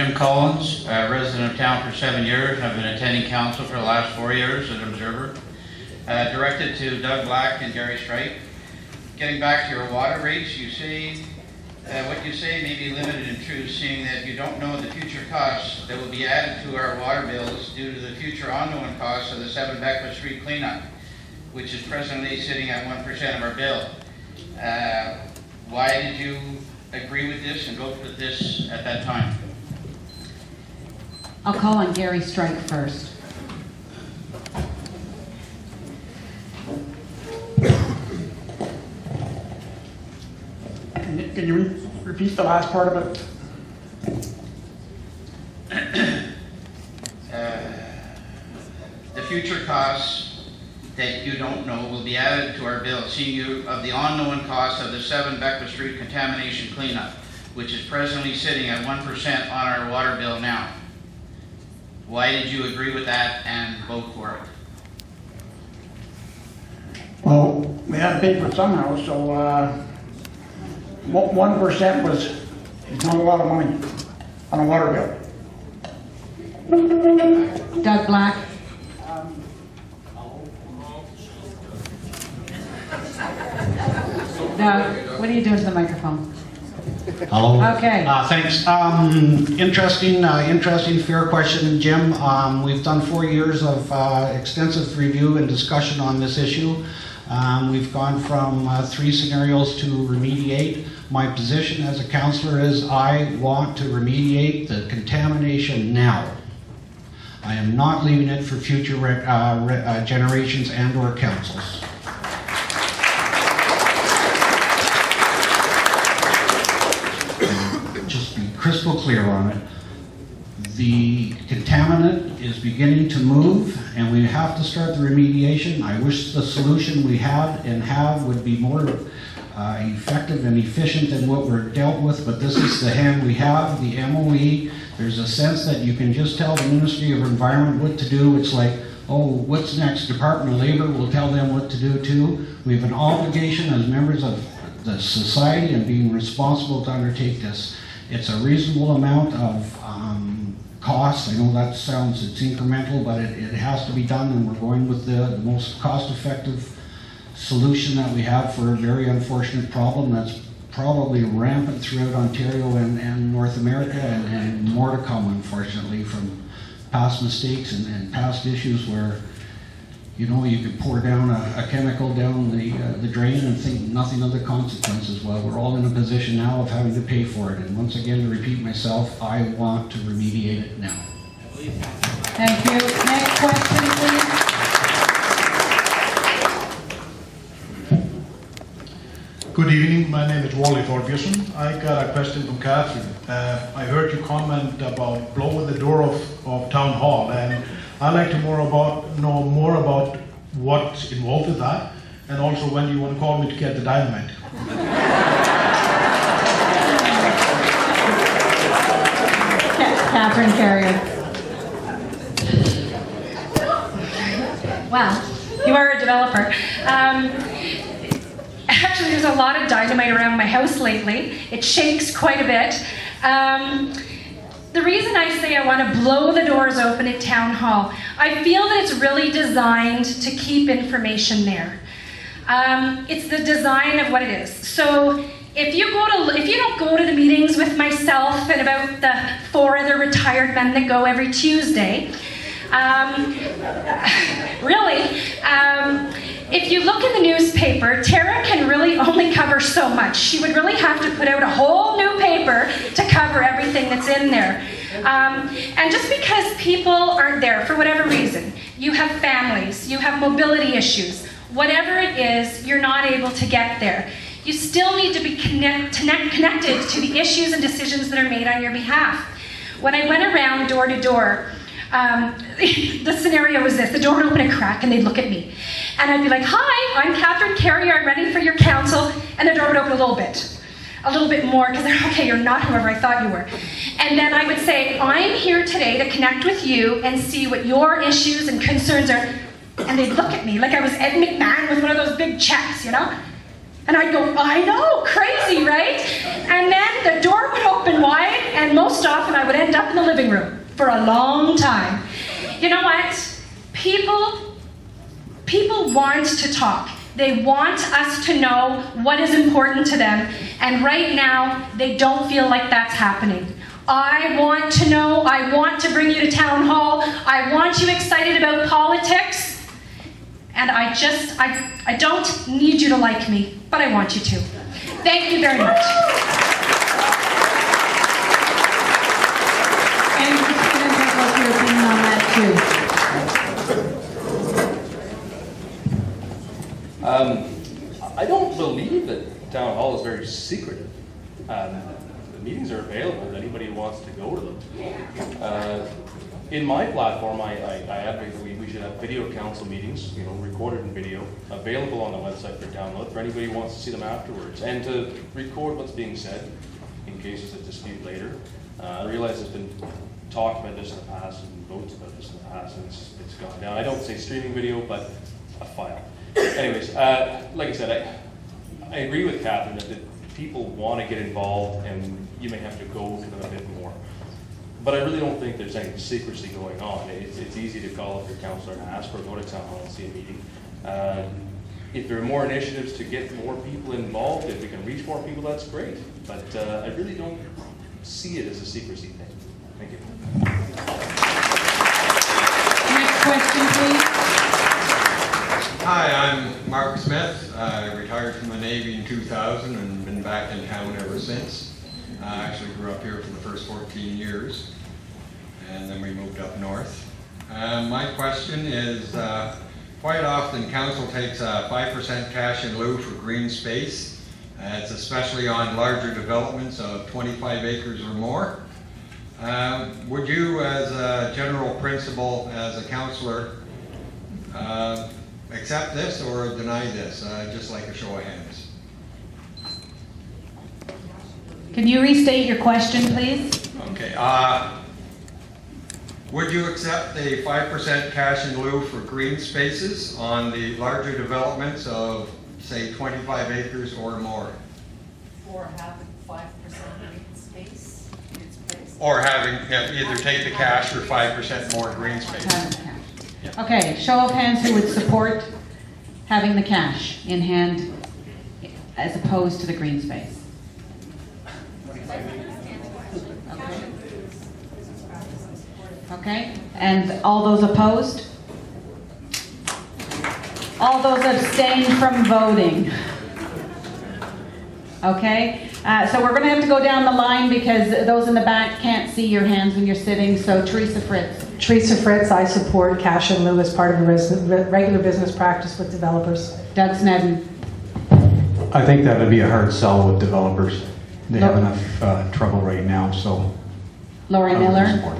Jim Collins, a resident of town for 7 years. I've been attending council for the last 4 years as an observer. Directed to Doug Black and Gary Strike. Getting back to your water rates, you say, what you say may be limited in truth, seeing that you don't know the future costs that will be added to our water bills due to the future unknown costs of the 7 Beckwith Street cleanup, which is presently sitting at 1% of our bill. Why did you agree with this and vote for this at that time? I'll call on Gary Strike first. Can you repeat the last part of it? The future costs that you don't know will be added to our bill, seeing you of the unknown cost of the 7 Beckwith Street contamination cleanup, which is presently sitting at 1% on our water bill now. Why did you agree with that and vote for it? Well, we had to pay for it somehow, so 1% was not a lot of money on a water bill. Doug Black. Doug, what are you doing to the microphone? Hello. Okay. Thanks. Interesting, fair question, Jim. We've done 4 years of extensive review and discussion on this issue. We've gone from 3 scenarios to remediate. My position as a councillor is I want to remediate the contamination now. I am not leaving it for future generations and or councils. Just be crystal clear on it. The contaminant is beginning to move and we have to start the remediation. I wish the solution we had and have would be more effective and efficient than what we're dealt with, but this is the hand we have, the MOE. There's a sense that you can just tell the Ministry of Environment what to do. It's like, oh, what's next? Department of Labor will tell them what to do too. We have an obligation as members of the society and being responsible to undertake this. It's a reasonable amount of cost. I know that sounds, it's incremental, but it has to be done, and we're going with the most cost-effective solution that we have for a very unfortunate problem that's probably rampant throughout Ontario and North America, and more to come, unfortunately, from past mistakes and past issues where, you know, you could pour down a chemical down the drain and think nothing of the consequences. Well, we're all in a position now of having to pay for it. And once again, to repeat myself, I want to remediate it now. Thank you. Next question, please. Good evening, my name is Wally Thorbjörnsson. I got a question from Catherine. I heard you comment about blowing the door of Town Hall, and I'd like to know more about what's involved with that, and also when you want to call me to get the dynamite. Catherine Carrier. Wow, you are a developer. Actually, there's a lot of dynamite around my house lately. It shakes quite a bit. The reason I say I want to blow the doors open at Town Hall, I feel that it's really designed to keep information there. It's the design of what it is. So if you don't go to the meetings with myself and about the 4 other retired men that go every Tuesday, if you look in the newspaper, Tara can really only cover so much. She would really have to put out a whole new paper to cover everything that's in there. And just because people aren't there for whatever reason, you have families, you have mobility issues, whatever it is, you're not able to get there. You still need to be connected to the issues and decisions that are made on your behalf. When I went around door to door, the scenario was this: the door would open a crack and they'd look at me. And I'd be like, hi, I'm Catherine Carrier, I'm running for your council. And the door would open a little bit more, because they're, okay, you're not whoever I thought you were. And then I would say, I'm here today to connect with you and see what your issues and concerns are. And they'd look at me like I was Ed McMahon with one of those big checks, you know? And I'd go, I know, crazy, right? And then the door would open wide, and most often I would end up in the living room for a long time. You know what? People want to talk. They want us to know what is important to them, and right now, they don't feel like that's happening. I want to know, I want to bring you to town hall, I want you excited about politics, and I don't need you to like me, but I want you to. Thank you very much. And Christina, what's your opinion on that too? I don't believe that town hall is very secretive. The meetings are available to anybody who wants to go to them. In my platform, I advocate that we should have video council meetings, recorded in video, available on the website for download for anybody who wants to see them afterwards, and to record what's being said in case there's a dispute later. I realize there's been talk about this in the past and votes about this in the past, and it's gone down. I don't say streaming video, but a file. Anyways, like I said, I agree with Catherine that people want to get involved, and you may have to go to them a bit more. But I really don't think there's any secrecy going on. It's easy to call up your councillor and ask, or go to town hall and see a meeting. If there are more initiatives to get more people involved, if we can reach more people, that's great. But I really don't see it as a secrecy thing. Thank you. Next question, please. Hi, I'm Mark Smith. I retired from the Navy in 2000 and been back in town ever since. I actually grew up here for the first 14 years, and then we moved up north. My question is, quite often council takes 5% cash in lieu for green space. It's especially on larger developments of 25 acres or more. Would you, as a general principle, as a councillor, accept this or deny this? Just like a show of hands. Can you restate your question, please? Okay. Would you accept the 5% cash in lieu for green spaces on the larger developments of, say, 25 acres or more? Or having 5% green space? Or having, either take the cash or 5% more green space. Okay, show of hands who would support having the cash in hand as opposed to the green space. Okay, and all those opposed? All those abstained from voting? Okay, so we're going to have to go down the line because those in the back can't see your hands when you're sitting. So Teresa Fritz. Teresa Fritz, I support cash in lieu as part of the regular business practice with developers. Doug Snedden. I think that would be a hard sell with developers. They have enough trouble right now, so. Lori Miller.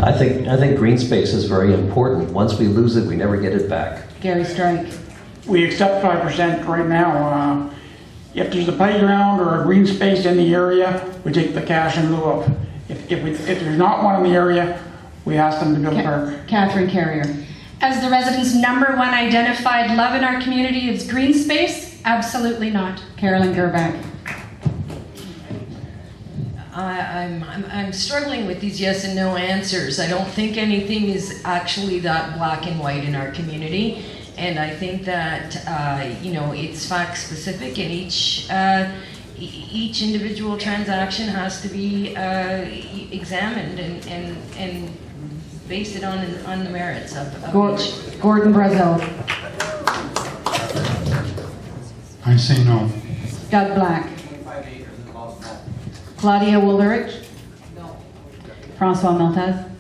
I think green space is very important. Once we lose it, we never get it back. Gary Strike. We accept 5% right now. If there's a playground or a green space in the area, we take the cash in lieu of. If there's not one in the area, we ask them to build a park. Catherine Carrier. As the residents' #1 identified love in our community is green space, absolutely not. Carolyn Gerback. I'm struggling with these yes and no answers. I don't think anything is actually that black and white in our community. And I think that, it's fact specific, and each individual transaction has to be examined and based it on the merits of each. Gordon Brazil. I say no. Doug Black. Claudia Woolrich. No. Francois Maltaz.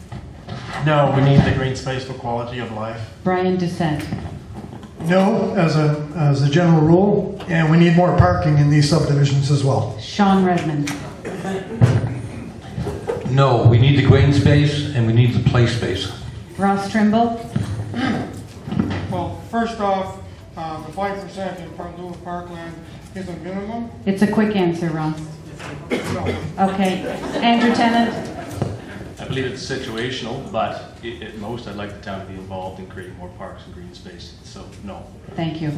No, we need the green space for quality of life. Brian Doucette. No, as a general rule, and we need more parking in these subdivisions as well. Sean Redmond. No, we need the green space and we need the play space. Ross Trimble. Well, first off, the 5% in front of parkland is a minimum. It's a quick answer, Ross. No. Okay. Andrew Tennant. believe it's situational, but at most, I'd like the town to be involved in creating more parks and green space, so no. Thank you.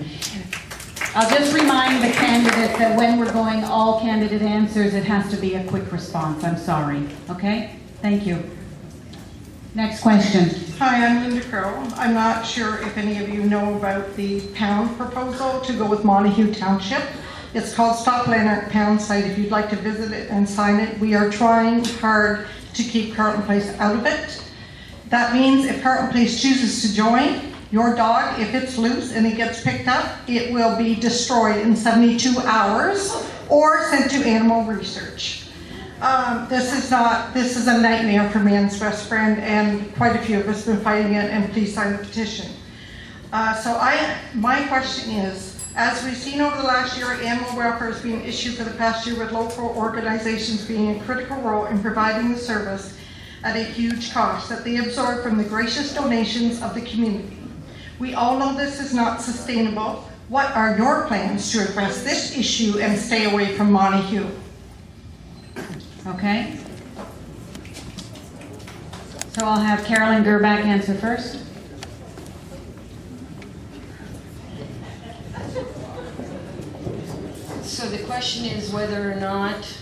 I'll just remind the candidates that when we're going all candidate answers, it has to be a quick response. I'm sorry. Okay? Thank you. Next question. Hi, I'm Linda Crow. I'm not sure if any of you know about the pound proposal to go with Montague Township. It's called Stop Lanark Pound Site. If you'd like to visit it and sign it, we are trying hard to keep Carleton Place out of it. That means if Carleton Place chooses to join, your dog, if it's loose and it gets picked up, it will be destroyed in 72 hours or sent to animal research. This is a nightmare for man's best friend, and quite a few of us have been fighting it, and please sign the petition. My question is, as we've seen over the last year, animal welfare is being issued for the past year, with local organizations being a critical role in providing the service at a huge cost that they absorb from the gracious donations of the community. We all know this is not sustainable. What are your plans to address this issue and stay away from Montague? Okay. So I'll have Carolyn Gerbach answer first. So the question is whether or not...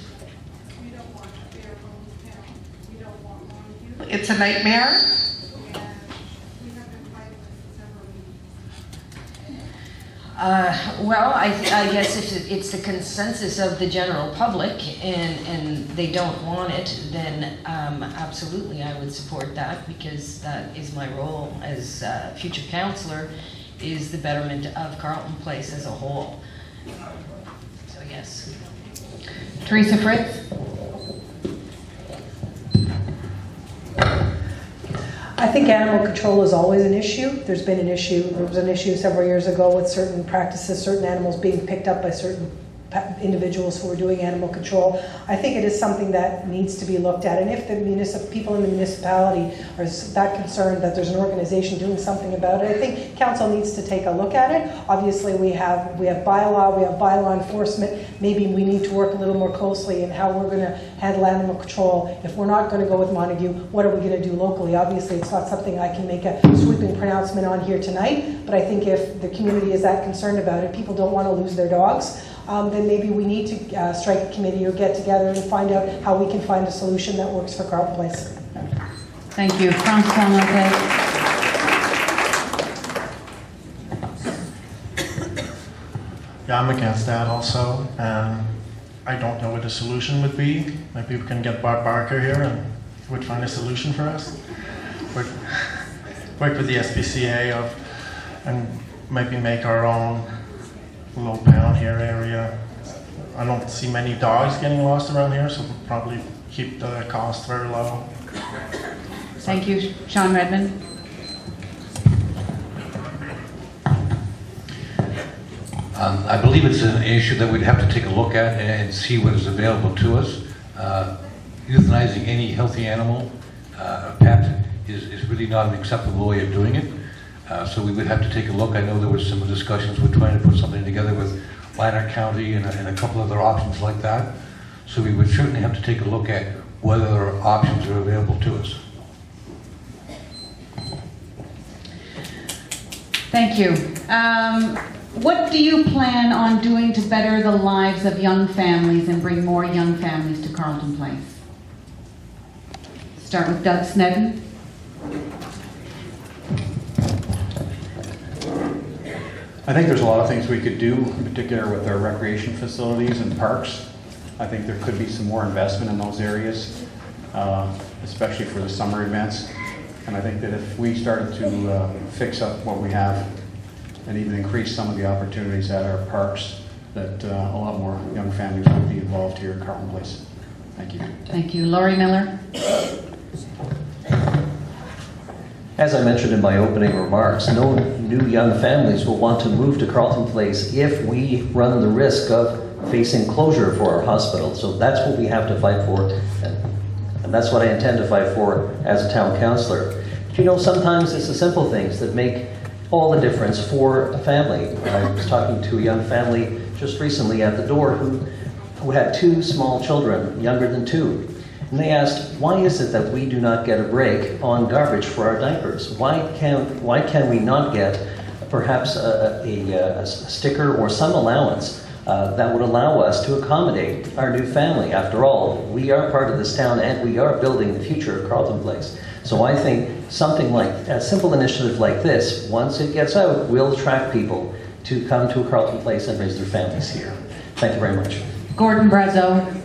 It's a nightmare. Well, I guess if it's the consensus of the general public and they don't want it, then absolutely I would support that, because that is my role as future councillor, is the betterment of Carleton Place as a whole. So yes. Teresa Fritz. I think animal control is always an issue. There was an issue several years ago with certain practices, certain animals being picked up by certain individuals who were doing animal control. I think it is something that needs to be looked at, and if the people in the municipality are that concerned that there's an organization doing something about it, I think council needs to take a look at it. Obviously we have bylaw enforcement. Maybe we need to work a little more closely in how we're going to handle animal control. If we're not going to go with Montague, what are we going to do locally? Obviously it's not something I can make a sweeping pronouncement on here tonight, but I think if the community is that concerned about it, people don't want to lose their dogs, then maybe we need to strike a committee or get together and find out how we can find a solution that works for Carleton Place. Thank you. Councillor Lopez. Yeah, I'm against that also. I don't know what the solution would be. Maybe we can get Bart Barker here and he would find a solution for us. Work with the SPCA and maybe make our own low pound here area. I don't see many dogs getting lost around here, so we'll probably keep the cost very low. Thank you. Sean Redmond. I believe it's an issue that we'd have to take a look at and see what is available to us. Euthanizing any healthy animal, a pet, is really not an acceptable way of doing it. So we would have to take a look. I know there was some discussions with trying to put something together with Lanark County and a couple other options like that. So we would certainly have to take a look at whether options are available to us. Thank you. What do you plan on doing to better the lives of young families and bring more young families to Carleton Place? Start with Doug Snedden. I think there's a lot of things we could do, in particular with our recreation facilities and parks. I think there could be some more investment in those areas, especially for the summer events. And I think that if we started to fix up what we have and even increase some of the opportunities at our parks, that a lot more young families would be involved here in Carleton Place. Thank you. Thank you. Laurie Miller. As I mentioned in my opening remarks, no new young families will want to move to Carleton Place if we run the risk of facing closure for our hospital. So that's what we have to fight for, and that's what I intend to fight for as a town councillor. But you know, sometimes it's the simple things that make all the difference for a family. I was talking to a young family just recently at the door who had two small children, younger than 2. And they asked, why is it that we do not get a break on garbage for our diapers? Why can we not get perhaps a sticker or some allowance that would allow us to accommodate our new family? After all, we are part of this town and we are building the future of Carleton Place. So I think something like a simple initiative like this, once it gets out, will attract people to come to Carleton Place and raise their families here. Thank you very much. Gordon Brazo.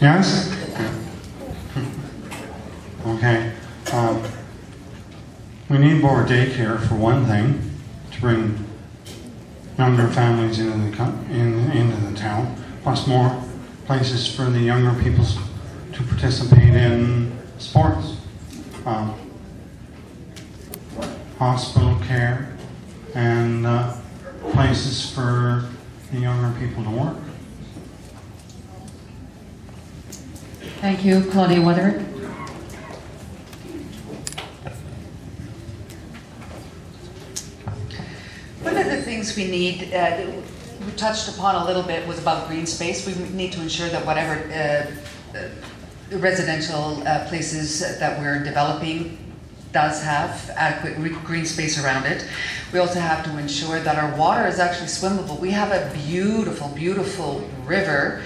Yes? Okay. We need more daycare for one thing, to bring younger families into the town, plus more places for the younger people to participate in sports, hospital care, and places for the younger people to work. Thank you. Claudia Weatherick. One of the things we need, we touched upon a little bit, was about green space. We need to ensure that whatever residential places that we're developing does have adequate green space around it. We also have to ensure that our water is actually swimmable. We have a beautiful, beautiful river,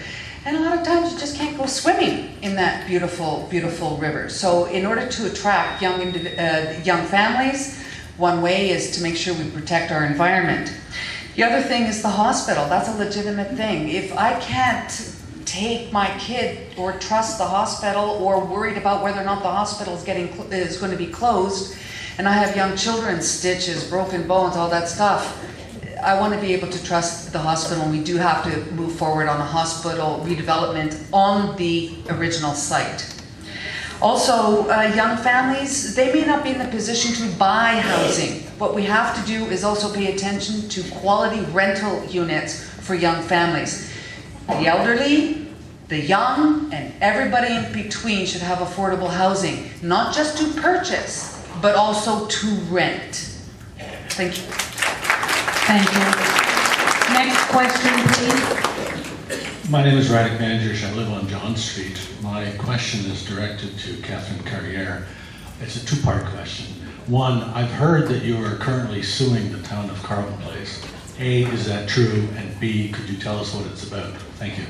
and a lot of times you just can't go swimming in that beautiful, beautiful river. So in order to attract young families, one way is to make sure we protect our environment. The other thing is the hospital. That's a legitimate thing. If I can't take my kid or trust the hospital or worried about whether or not the hospital is going to be closed, and I have young children, stitches, broken bones, all that stuff, I want to be able to trust the hospital, and we do have to move forward on a hospital redevelopment on the original site. Also, young families, they may not be in the position to buy housing. What we have to do is also pay attention to quality rental units for young families. The elderly, the young, and everybody in between should have affordable housing, not just to purchase, but also to rent. Thank you. Thank you. Next question, please. My name is Radic Manders. I live on John Street. My question is directed to Catherine Carriere. It's a two-part question. One, I've heard that you are currently suing the town of Carleton Place. A, is that true? And B, could you tell us what it's about? Thank you.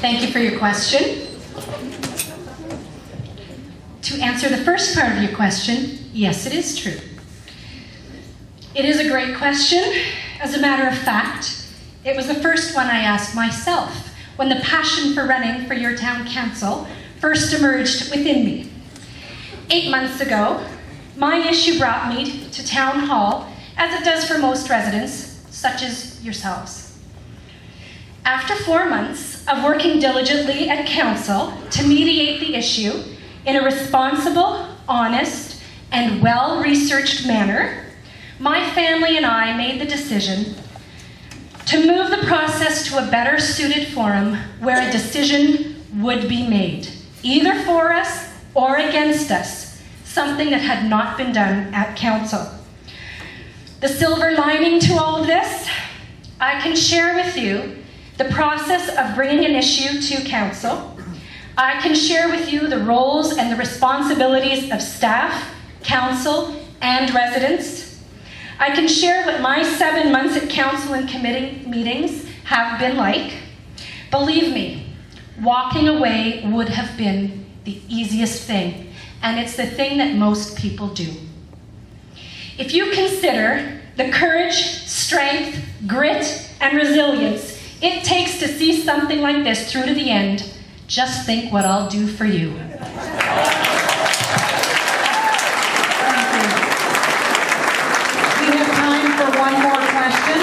Thank you for your question. To answer the first part of your question, yes, it is true. It is a great question. As a matter of fact, it was the first one I asked myself when the passion for running for your town council first emerged within me. 8 months ago, my issue brought me to town hall, as it does for most residents, such as yourselves. After 4 months of working diligently at council to mediate the issue in a responsible, honest, and well-researched manner, my family and I made the decision to move the process to a better suited forum where a decision would be made, either for us or against us, something that had not been done at council. The silver lining to all of this, I can share with you the process of bringing an issue to council. I can share with you the roles and the responsibilities of staff, council, and residents. I can share what my 7 months at council and committee meetings have been like. Believe me, walking away would have been the easiest thing, and it's the thing that most people do. If you consider the courage, strength, grit, and resilience it takes to see something like this through to the end, just think what I'll do for you. We have time for one more question.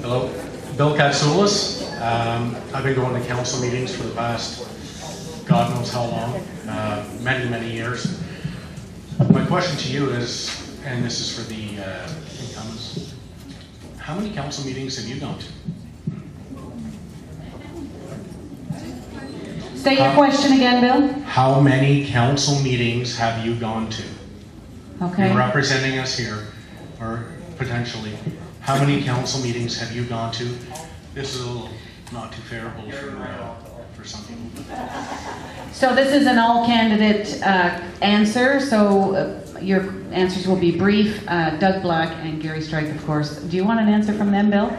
Hello, Bill Katsoulis. I've been going to council meetings for the past, God knows how long, many, many years. My question to you is, and this is for the incumbents, how many council meetings have you gone to? State your question again, Bill. How many council meetings have you gone to? Okay. You're representing us here, or potentially. How many council meetings have you gone to? This is a little not too favorable for some people. So this is an all-candidate answer, so your answers will be brief. Doug Black and Gary Strike, of course. Do you want an answer from them, Bill?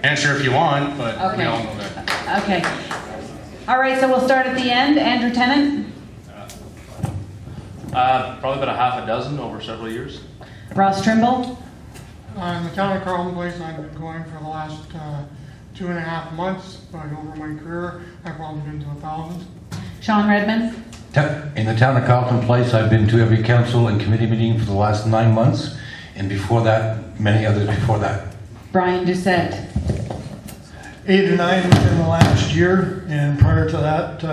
Answer if you want, but we Okay. all know that. Okay. All right, so we'll start at the end. Andrew Tennant, Probably about a half a dozen over several years. Ross Trimble, In the town of Carleton Place, I've been going for the last 2.5 months, but over my career, I've probably been to 1,000. Sean Redmond, In the town of Carleton Place, I've been to every council and committee meeting for the last 9 months, and before that, many others before that. Brian Doucette, 8 or 9 within the last year, and prior to that,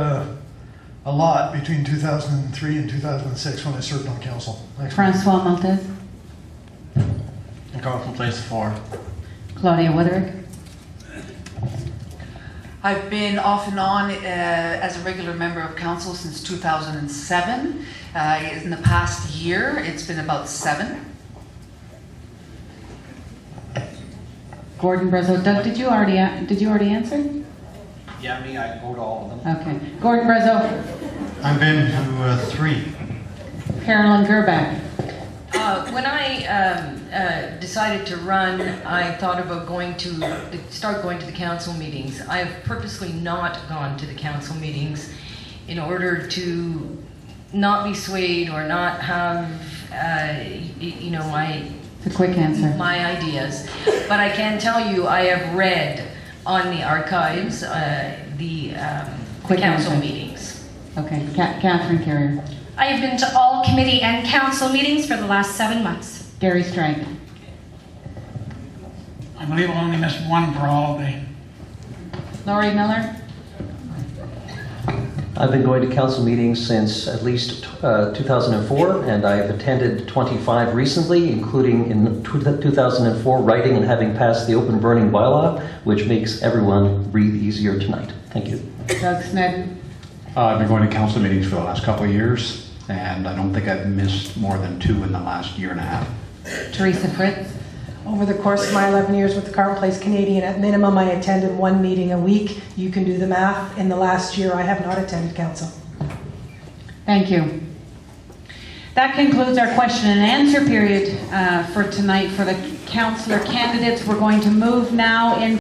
a lot between 2003 and 2006 when I served on council. Thanks. Francois Maltese, In Carleton Place 4. Claudia Wooderick, I've been off and on as a regular member of council since 2007. In the past year, it's been about 7. Gordon Brezo. Doug, did you already answer? Yeah, me, I go to all of them. Okay. Gordon Brezo, I've been to 3. Carolyn Gerback, When I decided to run, I thought about start going to the council meetings. I have purposely not gone to the council meetings in order to not be swayed or not have, it's a quick answer. my ideas. But I can tell you, I have read on the archives the Quick council answer. meetings. Okay. Catherine Carrier, I have been to all committee and council meetings for the last 7 months. Gary Strike, I believe I'll only miss one for holiday. Laurie Miller, I've been going to council meetings since at least 2004, and I've attended 25 recently, including in 2004 writing and having passed the open burning bylaw, which makes everyone breathe easier tonight. Thank you. Doug Snedden, I've been going to council meetings for the last couple of years, and I don't think I've missed more than 2 in the last year and a half. Teresa Fritz, Over the course of my 11 years with the Carleton Place Canadian, at minimum, I attended 1 meeting a week. You can do the math. In the last year, I have not attended council. thank you. That concludes our question and answer period for tonight for the councillor candidates. We're going to move now in